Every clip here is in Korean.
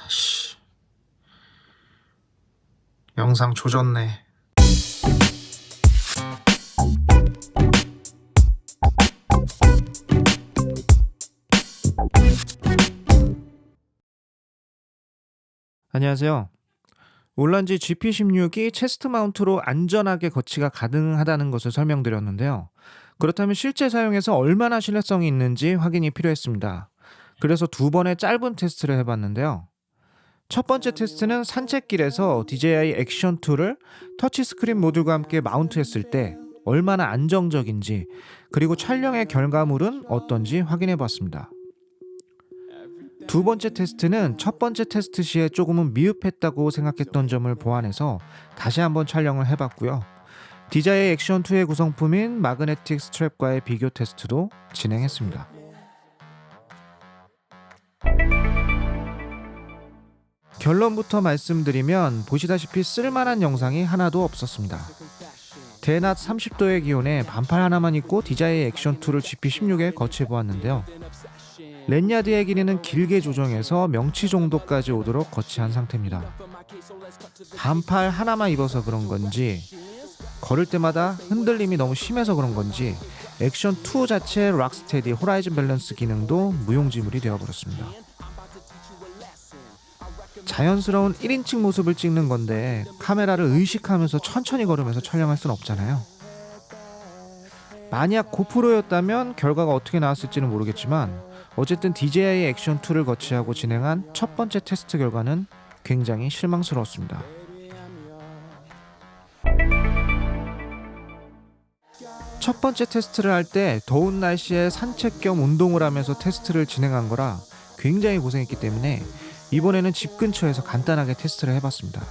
씨. 영상 조졌네. 안녕하세요. 올란지 GP16이 체스트 마운트로 안전하게 거치가 가능하다는 것을 설명드렸는데요. 그렇다면 실제 사용에서 얼마나 신뢰성이 있는지 확인이 필요했습니다. 그래서 두 번의 짧은 테스트를 해봤는데요. 첫 번째 테스트는 산책길에서 DJI 액션 2를 터치스크린 모듈과 함께 마운트했을 때 얼마나 안정적인지, 그리고 촬영의 결과물은 어떤지 확인해봤습니다. 두 번째 테스트는 첫 번째 테스트 시에 조금은 미흡했다고 생각했던 점을 보완해서 다시 한번 촬영을 해봤고요. DJI 액션 2의 구성품인 마그네틱 스트랩과의 비교 테스트도 진행했습니다. 결론부터 말씀드리면 보시다시피 쓸만한 영상이 하나도 없었습니다. 대낮 30도의 기온에 반팔 하나만 입고 DJI 액션 2를 GP16에 거치해보았는데요. 랜야드의 길이는 길게 조정해서 명치 정도까지 오도록 거치한 상태입니다. 반팔 하나만 입어서 그런 건지, 걸을 때마다 흔들림이 너무 심해서 그런 건지 액션 2 자체의 락스테디 호라이즌 밸런스 기능도 무용지물이 되어버렸습니다. 자연스러운 1인칭 모습을 찍는 건데 카메라를 의식하면서 천천히 걸으면서 촬영할 순 없잖아요. 만약 고프로였다면 결과가 어떻게 나왔을지는 모르겠지만 어쨌든 DJI 액션 2를 거치하고 진행한 첫 번째 테스트 결과는 굉장히 실망스러웠습니다. 첫 번째 테스트를 할 때 더운 날씨에 산책 겸 운동을 하면서 테스트를 진행한 거라 굉장히 고생했기 때문에 이번에는 집 근처에서 간단하게 테스트를 해봤습니다.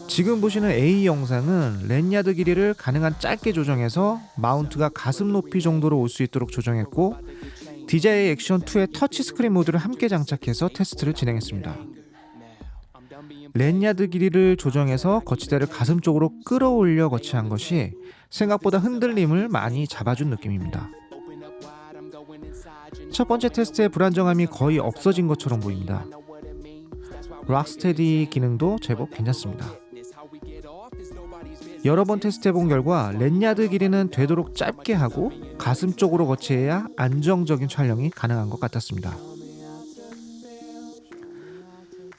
지금 보시는 A 영상은 랜야드 길이를 가능한 짧게 조정해서 마운트가 가슴 높이 정도로 올 수 있도록 조정했고, DJI 액션 2의 터치스크린 모드를 함께 장착해서 테스트를 진행했습니다. 랜야드 길이를 조정해서 거치대를 가슴 쪽으로 끌어올려 거치한 것이 생각보다 흔들림을 많이 잡아준 느낌입니다. 첫 번째 테스트의 불안정함이 거의 없어진 것처럼 보입니다. 락스테디 기능도 제법 괜찮습니다. 여러 번 테스트해본 결과 랜야드 길이는 되도록 짧게 하고 가슴 쪽으로 거치해야 안정적인 촬영이 가능한 것 같았습니다.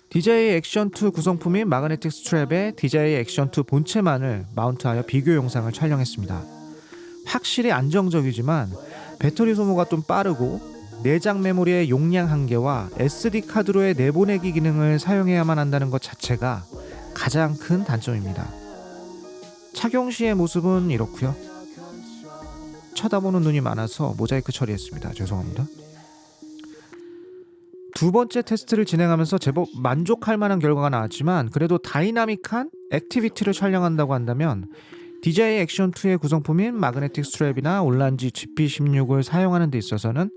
DJI 액션 2 구성품인 마그네틱 스트랩에 DJI 액션 2 본체만을 마운트하여 비교 영상을 촬영했습니다. 확실히 안정적이지만 배터리 소모가 좀 빠르고 내장 메모리의 용량 한계와 SD 카드로의 내보내기 기능을 사용해야만 한다는 것 자체가 가장 큰 단점입니다. 착용 시의 모습은 이렇고요. 쳐다보는 눈이 많아서 모자이크 처리했습니다. 죄송합니다. 두 번째 테스트를 진행하면서 제법 만족할 만한 결과가 나왔지만 그래도 다이나믹한 액티비티를 촬영한다고 한다면 DJI 액션 2의 구성품인 마그네틱 스트랩이나 올란지 GP16을 사용하는 데 있어서는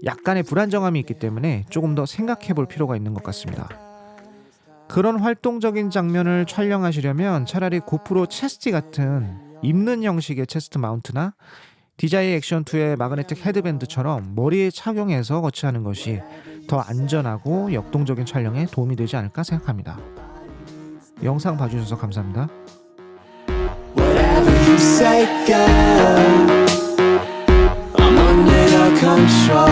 약간의 불안정함이 있기 때문에 조금 더 생각해 볼 필요가 있는 것 같습니다. 그런 활동적인 장면을 촬영하시려면 차라리 고프로 체스티 같은 입는 형식의 체스트 마운트나 DJI 액션 2의 마그네틱 헤드밴드처럼 머리에 착용해서 거치하는 것이 더 안전하고 역동적인 촬영에 도움이 되지 않을까 생각합니다. 영상 봐주셔서 감사합니다. Whatever you say, girl, I'm under your control.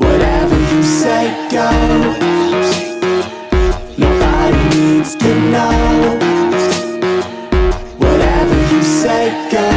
Whatever you say, girl, nobody needs to know. Whatever you say, girl.